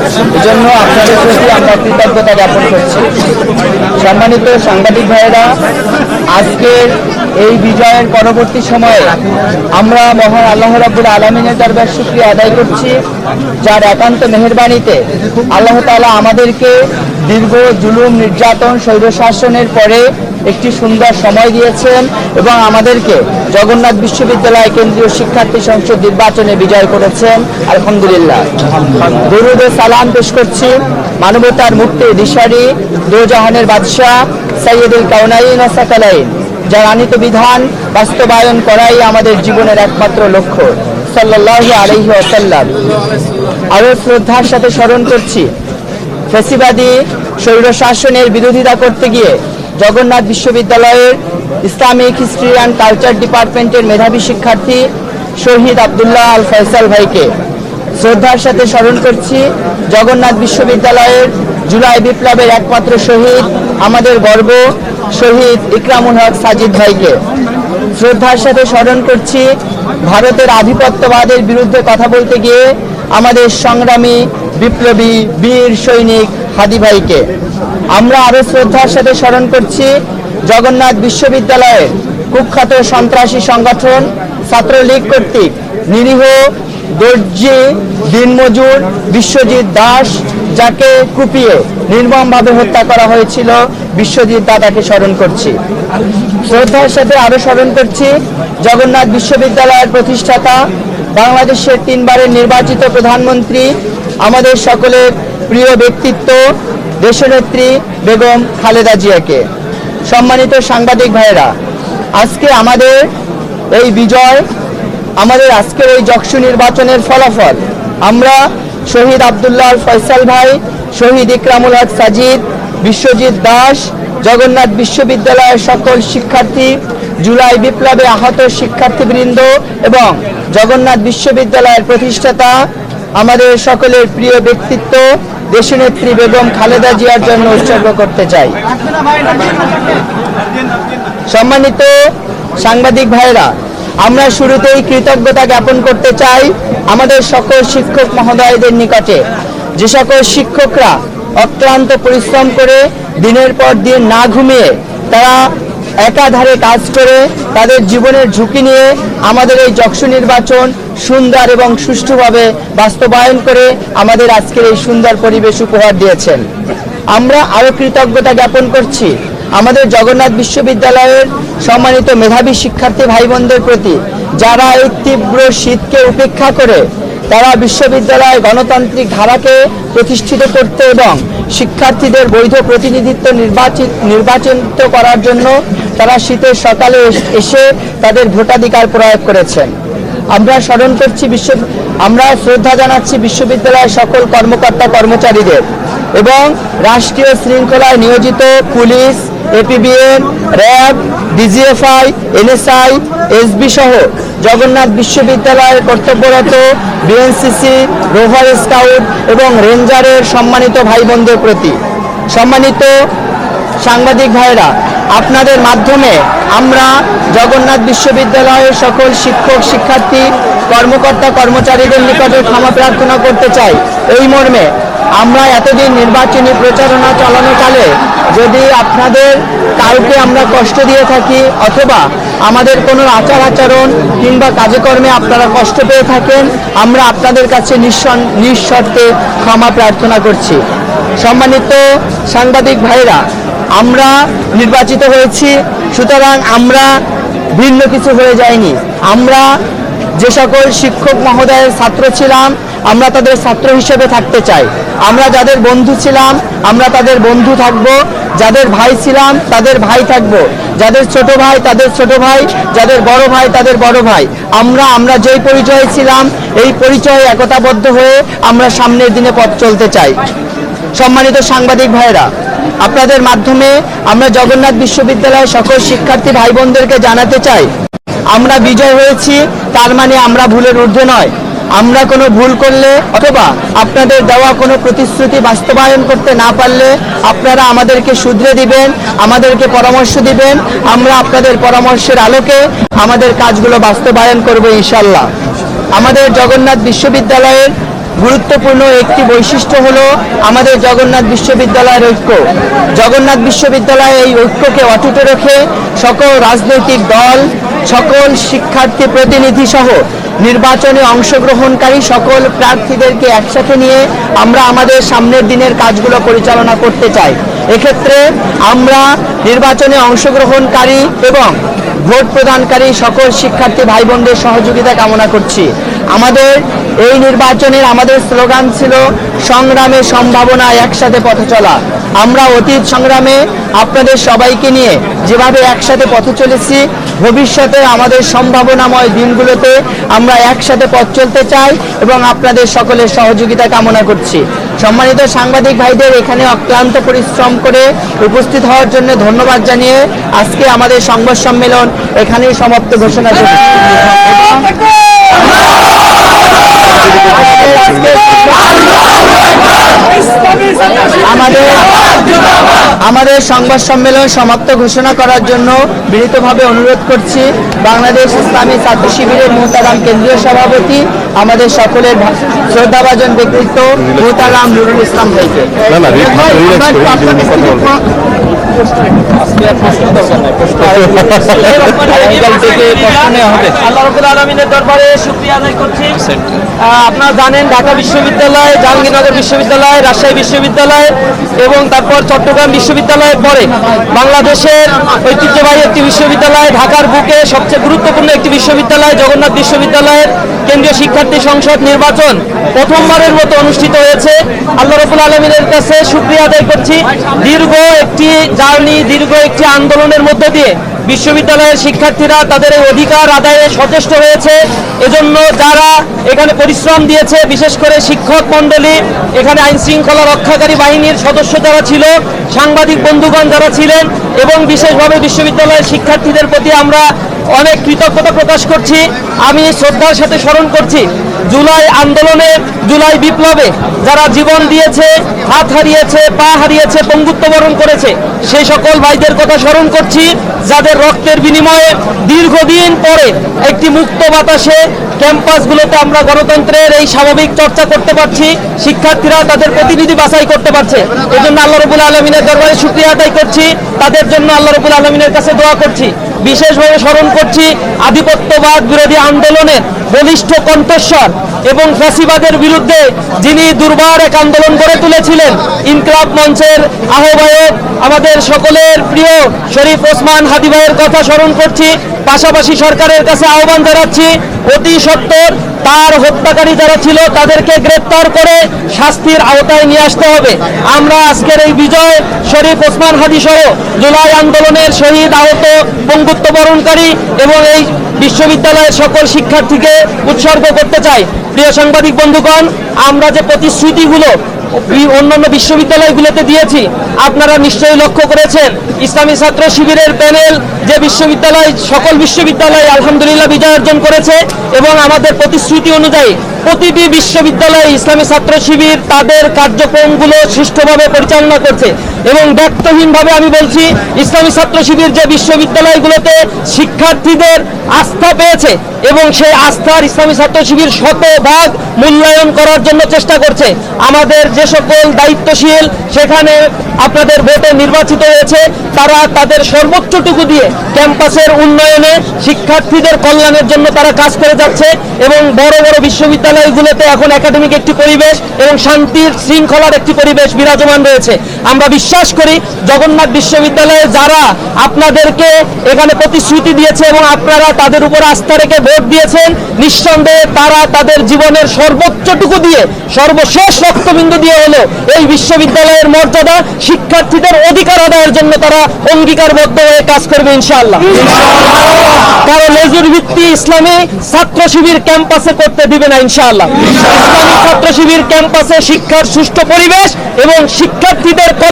এজন্য আপনাদের প্রতি আমরা কৃতজ্ঞতা জ্ঞাপন করছি। সম্মানিত সাংবাদিক ভাইয়েরা, আজকের এই বিজয়ের পরবর্তী সময়ে আমরা মহান আল্লাহ রাব্বুল আলামিনের দরবার শুকরিয়া আদায় করছি, যার একান্ত মেহেরবানিতে আল্লাহ তাআলা আমাদেরকে দীর্ঘ জুলুম, নির্যাতন, স্বৈরশাসনের পরে একটি সুন্দর সময় দিয়েছেন এবং আমাদেরকে জগন্নাথ বিশ্ববিদ্যালয় কেন্দ্রীয় শিক্ষার্থী সংসদ নির্বাচনে বিজয় করেছেন। আলহামদুলিল্লাহ। দরুদ ও সালাম পেশ করছি মানবতার মুক্তি দিশারি, দোজাহানের বাদশাহ সাইয়্যিদুল কাউনাইন ওয়া সাকালাইন, যার আনীত বিধান বাস্তবায়ন করাই আমাদের জীবনের একমাত্র লক্ষ্য, সাল্লাল্লাহু আলাইহি ওয়াসাল্লাম। আরও শ্রদ্ধার সাথে স্মরণ করছি ফ্যাসিবাদী স্বৈরশাসনের বিরোধিতা করতে গিয়ে জগন্নাথ বিশ্ববিদ্যালয়ের ইসলামিক হিস্ট্রি অ্যান্ড কালচার ডিপার্টমেন্টের মেধাবী শিক্ষার্থী শহীদ আব্দুল্লাহ আল ফয়সাল ভাইকে। শ্রদ্ধার সাথে স্মরণ করছি জগন্নাথ বিশ্ববিদ্যালয়ের জুলাই বিপ্লবের একমাত্র শহীদ, আমাদের গর্ব, শহীদ ইকরামুল হক সাজিদ ভাইকে। শ্রদ্ধার সাথে স্মরণ করছি ভারতের আধিপত্যবাদের বিরুদ্ধে কথা বলতে গিয়ে আমাদের সংগ্রামী বিপ্লবী বীর সৈনিক হাদি ভাইকে। আমরা আরো শ্রদ্ধার সাথে স্মরণ করছি জগন্নাথ বিশ্ববিদ্যালয়ের কুখ্যাত সন্ত্রাসী সংগঠন ছাত্রলীগ কর্তৃক নিরীহ দর্জি দিনমজুর বিশ্বজিৎ দাস, যাকে কুপিয়ে নির্মমভাবে হত্যা করা হয়েছিল, বিশ্বজিৎ দাদাকে স্মরণ করছি। শ্রদ্ধার সাথে আরো স্মরণ করছি জগন্নাথ বিশ্ববিদ্যালয়ের প্রতিষ্ঠাতা, বাংলাদেশের 3 বারের নির্বাচিত প্রধানমন্ত্রী, আমাদের সকলের প্রিয় ব্যক্তিত্ব দেশনেত্রী বেগম খালেদা জিয়াকে। সম্মানিত সাংবাদিক ভাইয়েরা, আজকে আমাদের এই বিজয়, আমাদের আজকের এই যকসু নির্বাচনের ফলাফল আমরা শহীদ আব্দুল্লাহ আল ফয়সাল ভাই, শহীদ ইকরামুল হক সাজিদ, বিশ্বজিৎ দাস, জগন্নাথ বিশ্ববিদ্যালয়ের সকল শিক্ষার্থী, জুলাই বিপ্লবে আহত শিক্ষার্থীবৃন্দ এবং জগন্নাথ বিশ্ববিদ্যালয়ের প্রতিষ্ঠাতা, আমাদের সকলের প্রিয় ব্যক্তিত্ব দেশনেত্রী বেগম খালেদা জিয়ার জন্য উৎসর্গ করতে চাই। সম্মানিত সাংবাদিক ভাইরা, আমরা শুরুতেই কৃতজ্ঞতা জ্ঞাপন করতে চাই আমাদের সকল শিক্ষক মহোদয়দের নিকটে, যে সকল শিক্ষকরা অক্লান্ত পরিশ্রম করে দিনের পর দিন না ঘুমিয়ে তারা একাধারে কাজ করে তাদের জীবনের ঝুঁকি নিয়ে আমাদের এই যকসু নির্বাচন সুন্দর এবং সুষ্ঠুভাবে বাস্তবায়ন করে আমাদের আজকের এই সুন্দর পরিবেশ উপহার দিয়েছেন। আমরা আরো কৃতজ্ঞতা জ্ঞাপন করছি আমাদের জগন্নাথ বিশ্ববিদ্যালয়ের সম্মানিত মেধাবী শিক্ষার্থী ভাই বোনদের প্রতি, যারা এই তীব্র শীতকে উপেক্ষা করে তারা বিশ্ববিদ্যালয় গণতান্ত্রিক ধারাকে প্রতিষ্ঠিত করতে এবং শিক্ষার্থীদের বৈধ প্রতিনিধিত্ব নির্বাচিত করার জন্য তারা শীতের সকালে এসে তাদের ভোটাধিকার প্রয়োগ করেছেন। আমরা স্মরণ করছি আমরা শ্রদ্ধা জানাচ্ছি বিশ্ববিদ্যালয়ের সকল কর্মকর্তা কর্মচারীদের এবং রাষ্ট্রীয় শৃঙ্খলায় নিয়োজিত police, APBN, RAB, DGFI, NSI, SB সহ জগন্নাথ বিশ্ববিদ্যালয়ের কর্তব্যরত বিএনসিসি, রোভার স্কাউট এবং রেঞ্জারের সম্মানিত ভাই বোনদের প্রতি। সম্মানিত সাংবাদিক ভাইরা, আপনাদের মাধ্যমে আমরা জগন্নাথ বিশ্ববিদ্যালয়ের সকল শিক্ষক, শিক্ষার্থী, কর্মকর্তা কর্মচারীদের নিকটে ক্ষমা প্রার্থনা করতে চাই এই মর্মে, আমরা এতদিন নির্বাচনী প্রচারণা চালানোকালে যদি আপনাদের কাউকে আমরা কষ্ট দিয়ে থাকি অথবা আমাদের কোনো আচার আচরণ কিংবা কাজকর্মে আপনারা কষ্ট পেয়ে থাকেন, আমরা আপনাদের কাছে নিঃশর্তে ক্ষমা প্রার্থনা করছি। সম্মানিত সাংবাদিক ভাইরা, আমরা নির্বাচিত হয়েছি, সুতরাং আমরা ভিন্ন কিছু হয়ে যায়নি। আমরা যে সকল শিক্ষক মহোদয়ের ছাত্র ছিলাম আমরা তাদের ছাত্র হিসেবে থাকতে চাই। আমরা যাদের বন্ধু ছিলাম আমরা তাদের বন্ধু থাকব, যাদের ভাই ছিলাম তাদের ভাই থাকব, যাদের ছোট ভাই তাদের ছোট ভাই, যাদের বড় ভাই তাদের বড় ভাই। আমরা যেই পরিচয়ে ছিলাম এই পরিচয়ে একতাবদ্ধ হয়ে আমরা সামনের দিনে পথ চলতে চাই। সম্মানিত সাংবাদিক ভাইরা, আপনাদের মাধ্যমে আমরা জগন্নাথ বিশ্ববিদ্যালয়ের সকল শিক্ষার্থী ভাই বোনদেরকে জানাতে চাই, আমরা বিজয় হয়েছি তার মানে আমরা ভুলের ঊর্ধ্বে নয়। আমরা কোনো ভুল করলে অথবা আপনাদের দেওয়া কোনো প্রতিশ্রুতি বাস্তবায়ন করতে না পারলে আপনারা আমাদেরকে শুধরে দিবেন, আমাদেরকে পরামর্শ দিবেন, আমরা আপনাদের পরামর্শের আলোকে আমাদের কাজগুলো বাস্তবায়ন করব ইনশাআল্লাহ। আমাদের জগন্নাথ বিশ্ববিদ্যালয়ের গুরুত্বপূর্ণ একটি বৈশিষ্ট্য হলো আমাদের জগন্নাথ বিশ্ববিদ্যালয়ের ঐক্য। জগন্নাথ বিশ্ববিদ্যালয় এই ঐক্যকে অটুট রেখে সকল রাজনৈতিক দল, সকল শিক্ষার্থী প্রতিনিধি সহ নির্বাচনে অংশগ্রহণকারী সকল প্রার্থীদেরকে একসাথে নিয়ে আমরা আমাদের সামনের দিনের কাজগুলো পরিচালনা করতে চাই। এক্ষেত্রে আমরা নির্বাচনে অংশগ্রহণকারী এবং ভোট প্রদানকারী সকল শিক্ষার্থী ভাই বোনদের সহযোগিতা কামনা করছি। আমাদের এই নির্বাচনের আমাদের স্লোগান ছিল সংগ্রামে সম্ভাবনা, একসাথে পথ চলা। আমরা অতীত সংগ্রামে আপনাদের সবাইকে নিয়ে যেভাবে একসাথে পথে চলেছি, ভবিষ্যতে আমাদের সম্ভাবনাময় দিনগুলোতে আমরা একসাথে পথ চলতে চাই এবং আপনাদের সকলের সহযোগিতা কামনা করছি। সম্মানিত সাংবাদিক ভাইদের এখানে অক্লান্ত পরিশ্রম করে উপস্থিত হওয়ার জন্য ধন্যবাদ জানিয়ে আজকে আমাদের সংবাদ সম্মেলন এখানেই সমাপ্ত ঘোষণা করি। আমাদের সংবাদ সম্মেলন সমাপ্ত ঘোষণা করার জন্য বিনীতভাবে অনুরোধ করছি বাংলাদেশ ইসলামী ছাত্র শিবিরের মুহতারাম কেন্দ্রীয় সভাপতি, আমাদের সকলের শ্রদ্ধাভাজন ব্যক্তিত্ব মুহতারাম নুরুল ইসলাম ভাইকে। আল্লাহ রাব্বুল আলামিনের দরবারে শুকরিয়া আদায় করছি। আপনারা জানেন ঢাকা বিশ্ববিদ্যালয়, জাহাঙ্গীরনগর বিশ্ববিদ্যালয়, রাজশাহী বিশ্ববিদ্যালয় এবং তারপর চট্টগ্রাম বিশ্ববিদ্যালয়ের পরে বাংলাদেশের ঐতিহ্যবাহী একটি বিশ্ববিদ্যালয়, ঢাকার বুকে সবচেয়ে গুরুত্বপূর্ণ একটি বিশ্ববিদ্যালয় জগন্নাথ বিশ্ববিদ্যালয়ের কেন্দ্রীয় শিক্ষার্থী সংসদ নির্বাচন প্রথমবারের মতো অনুষ্ঠিত হয়েছে। আল্লাহ রাব্বুল আলামিনের কাছে শুকরিয়া আদায় করছি। দীর্ঘ একটি জার্নি, দীর্ঘ একটি আন্দোলনের মধ্য দিয়ে বিশ্ববিদ্যালয়ের শিক্ষার্থীরা তাদের এই অধিকার আদায়ে সচেষ্ট হয়েছে। এজন্য যারা এখানে পরিশ্রম দিয়েছে, বিশেষ করে শিক্ষক মণ্ডলী, এখানে আইন শৃঙ্খলা রক্ষাকারী বাহিনীর সদস্য যারা ছিল, সাংবাদিক বন্ধুগণ যারা ছিলেন এবং বিশেষভাবে বিশ্ববিদ্যালয়ের শিক্ষার্থীদের প্রতি আমরা অনেক কৃতজ্ঞতা প্রকাশ করছি। আমি শ্রদ্ধার সাথে স্মরণ করছি জুলাই আন্দোলনে, জুলাই বিপ্লবে যারা জীবন দিয়েছে, হাত হারিয়েছে, পা হারিয়েছে, পঙ্গুত্ব বরণ করেছে, সেই সকল ভাইদের কথা স্মরণ করছি যাদের রক্তের বিনিময়ে দীর্ঘদিন পরে একটি মুক্ত বাতাসে ক্যাম্পাসগুলোতে আমরা গণতন্ত্রের এই স্বাভাবিক চর্চা করতে পারছি, শিক্ষার্থীরা তাদের প্রতিনিধি বাছাই করতে পারছে। এজন্য আল্লাহ রাব্বুল আলামিনের দরবারে শুকরিয়া আদায় করছি, তাদের জন্য আল্লাহ রাব্বুল আলামিনের কাছে দোয়া করছি। বিশেষভাবে স্মরণ করছি আধিপত্যবাদ বিরোধী আন্দোলনের বলিষ্ঠ কণ্ঠস্বর এবং ফ্যাসিবাদের বিরুদ্ধে যিনি দুর্বার এক আন্দোলন গড়ে তুলেছিলেন, ইনকিলাব মঞ্চের আহ্বায়ক আমাদের সকলের প্রিয় শরীফ ওসমান হাদি ভাইয়ের কথা স্মরণ করছি। পাশাপাশি সরকারের কাছে আহ্বান জানাচ্ছি অতি সত্বর তার হত্যাকারী যারা ছিল তাদেরকে গ্রেপ্তার করে শাস্তির আওতায় নিয়ে আসতে হবে। আমরা আজকের এই বিজয় শরীফ ওসমান হাদি সহ জুলাই আন্দোলনের শহীদ, আহত, পঙ্গুত্ব বরণকারী এবং এই বিশ্ববিদ্যালয়ের সকল শিক্ষার্থীকে উৎসর্গ করতে চাই। প্রিয় সাংবাদিক বন্ধুগণ, আমরা যে প্রতিশ্রুতিগুলো অন্যান্য বিশ্ববিদ্যালয়গুলোতে দিয়েছি আপনারা নিশ্চয়ই লক্ষ্য করেছেন। ইসলামী ছাত্র শিবিরের প্যানেল যে বিশ্ববিদ্যালয়, সকল বিশ্ববিদ্যালয় আলহামদুলিল্লাহ বিজয় অর্জন করেছে এবং আমাদের প্রতিশ্রুতি অনুযায়ী প্রতিটি বিশ্ববিদ্যালয়ে ইসলামী ছাত্র শিবির তাদের কার্যক্রমগুলো সুষ্ঠুভাবে পরিচালনা করছে এবং ব্যক্তহীনভাবে আমি বলছি ইসলামী ছাত্র শিবির যে বিশ্ববিদ্যালয়গুলোতে শিক্ষার্থীদের আস্থা পেয়েছে এবং সেই আস্থার ইসলামী ছাত্র শিবির শতভাগ মূল্যায়ন করার জন্য চেষ্টা করছে। আমাদের যে সকল দায়িত্বশীল সেখানে আপনাদের ভোটে নির্বাচিত হয়েছে তারা তাদের সর্বোচ্চটুকু দিয়ে ক্যাম্পাসের উন্নয়নে, শিক্ষার্থীদের কল্যাণের জন্য তারা কাজ করে যাচ্ছে এবং বড় বড় বিশ্ববিদ্যালয়গুলোতে এখন একাডেমিক একটি পরিবেশ এবং শান্তির শৃঙ্খলার একটি পরিবেশ বিরাজমান রয়েছে। আমরা বিশ্বাস করি জগন্নাথ বিশ্ববিদ্যালয়ে যারা আপনাদেরকে এখানে প্রতিশ্রুতি দিয়েছে এবং আপনারা তাদের উপর আস্থা রেখে ভোট দিয়েছেন, নিঃসন্দেহে তারা তাদের জীবনের সর্বোচ্চটুকু দিয়ে, সর্বশেষ রক্তবিন্দু দিয়ে হলেও এই বিশ্ববিদ্যালয়ের মর্যাদা, শিক্ষার্থীদের অধিকার আদায়ের জন্য তারা অঙ্গীকারবদ্ধ হয়ে কাজ করবে ইনশাআল্লাহ। কারো লেজুর ভিত্তি ইসলামী ছাত্র শিবির ক্যাম্পাসে করতে দিবে না ইনশাআল্লাহ। ইসলামী ছাত্র শিবির ক্যাম্পাসে শিক্ষার সুষ্ঠু পরিবেশ এবং শিক্ষার্থীদের